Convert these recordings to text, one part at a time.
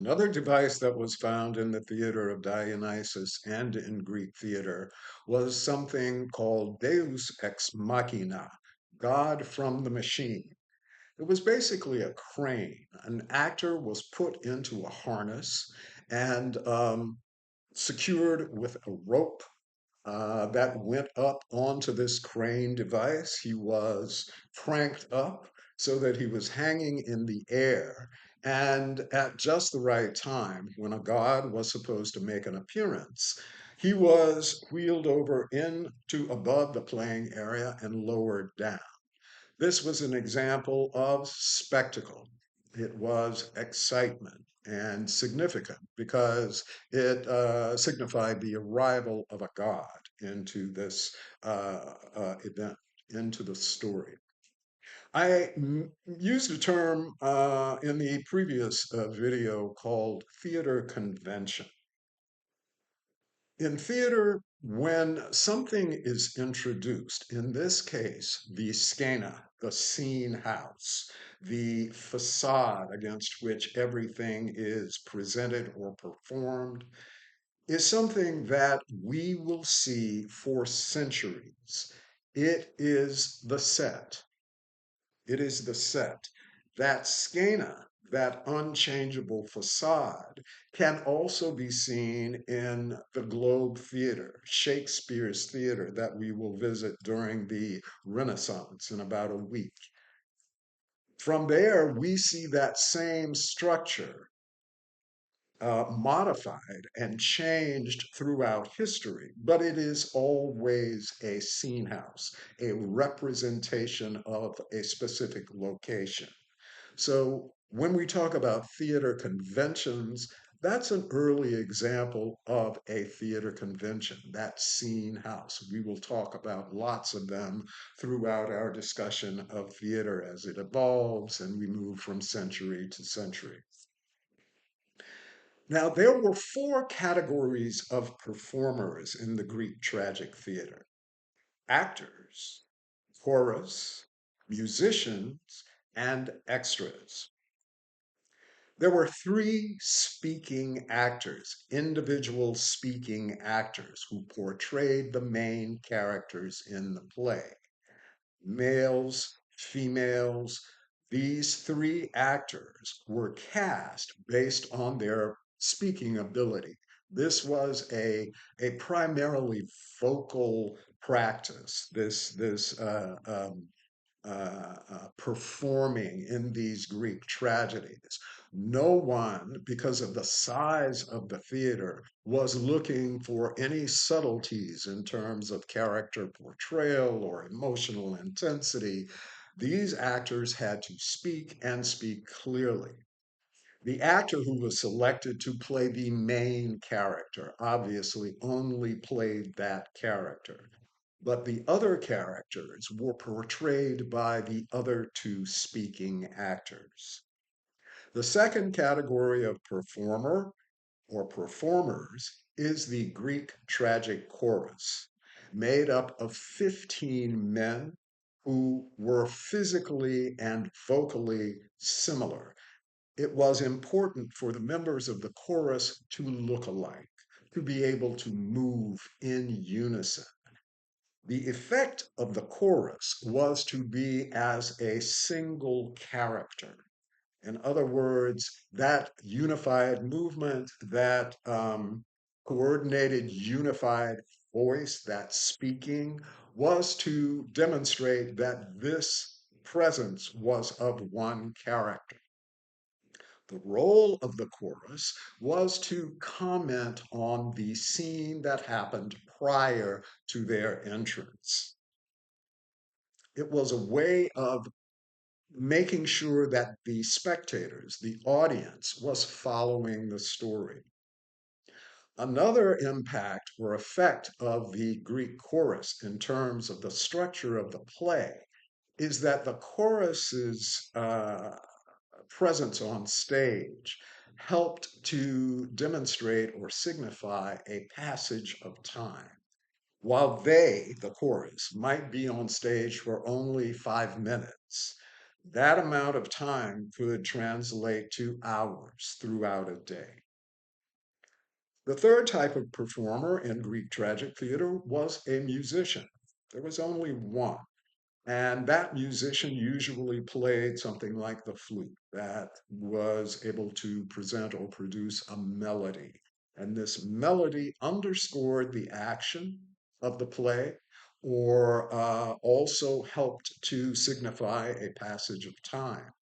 Another device that was found in the theater of Dionysus and in Greek theater was something called Deus ex machina, God from the machine. It was basically a crane. An actor was put into a harness and secured with a rope that went up onto this crane device. He was cranked up so that he was hanging in the air. And at just the right time, when a god was supposed to make an appearance, he was wheeled over into above the playing area and lowered down. This was an example of spectacle. It was excitement and significant because it signified the arrival of a god into this event, into the story. Used a term in the previous video called theater convention. In theater, when something is introduced, in this case, the scena, the scene house, the facade against which everything is presented or performed, is something that we will see for centuries. It is the set. It is the set. That scena, that unchangeable facade, can also be seen in the Globe Theater, Shakespeare's theater that we will visit during the Renaissance in about a week. From there, we see that same structure modified and changed throughout history, but it is always a scene house, a representation of a specific location. So when we talk about theater conventions, that's an early example of a theater convention, that scene house. We will talk about lots of them throughout our discussion of theater as it evolves and we move from century to century. Now, there were four categories of performers in the Greek tragic theater: actors, chorus, musicians, and extras. There were three speaking actors, individual speaking actors who portrayed the main characters in the play. Males, females, these three actors were cast based on their speaking ability. This was a primarily vocal practice, performing in these Greek tragedies. No one, because of the size of the theater, was looking for any subtleties in terms of character portrayal or emotional intensity. These actors had to speak and speak clearly. The actor who was selected to play the main character obviously only played that character, but the other characters were portrayed by the other two speaking actors. The second category of performer or performers is the Greek tragic chorus, made up of 15 men who were physically and vocally similar. It was important for the members of the chorus to look alike, to be able to move in unison. The effect of the chorus was to be as a single character. In other words, that unified movement, that coordinated, unified voice, that speaking, was to demonstrate that this presence was of one character. The role of the chorus was to comment on the scene that happened prior to their entrance. It was a way of making sure that the spectators, the audience, was following the story. Another impact or effect of the Greek chorus in terms of the structure of the play is that the chorus's presence on stage helped to demonstrate or signify a passage of time. While they, the chorus, might be on stage for only 5 minutes, That amount of time could translate to hours throughout a day. The third type of performer in Greek tragic theater was a musician. There was only one. And that musician usually played something like the flute that was able to present or produce a melody. And this melody underscored the action of the play or also helped to signify a passage of time.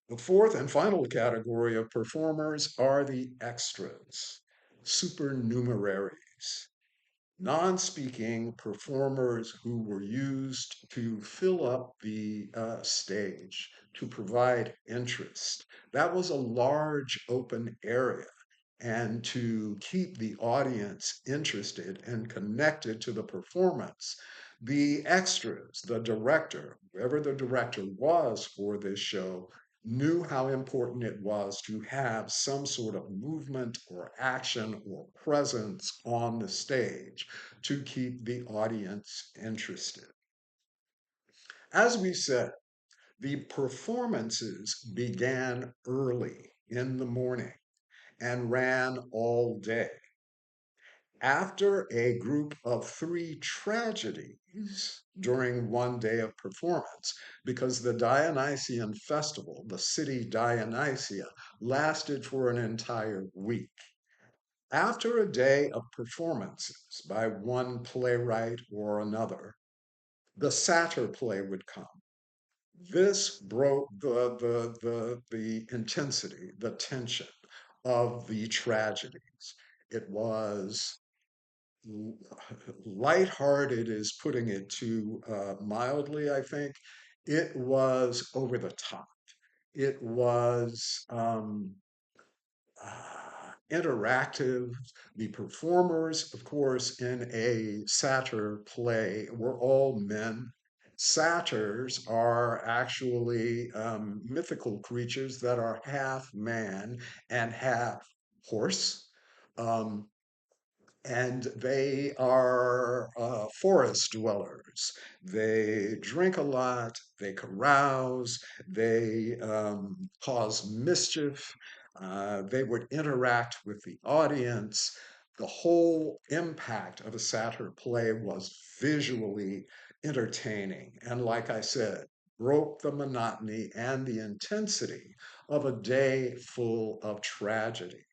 The fourth and final category of performers are the extras, supernumeraries, non-speaking performers who were used to fill up the stage, to provide interest. That was a large open area. And to keep the audience interested and connected to the performance, the extras, the director, whoever the director was for this show, knew how important it was to have some sort of movement or action or presence on the stage to keep the audience interested. As we said, the performances began early in the morning and ran all day. After a group of three tragedies during one day of performance, because the Dionysian festival, the city Dionysia, lasted for an entire week. After a day of performances by one playwright or another, the satyr play would come. This broke the intensity, the tension of the tragedies. It was lighthearted is putting it too mildly, I think. It was over the top. It was interactive. The performers, of course, in a satyr play were all men. Satyrs are actually mythical creatures that are half man and half horse. Um, and they are forest dwellers. They drink a lot, they carouse, they cause mischief, they would interact with the audience. The whole impact of a satyr play was visually entertaining. And like I said, broke the monotony and the intensity of a day full of tragedy.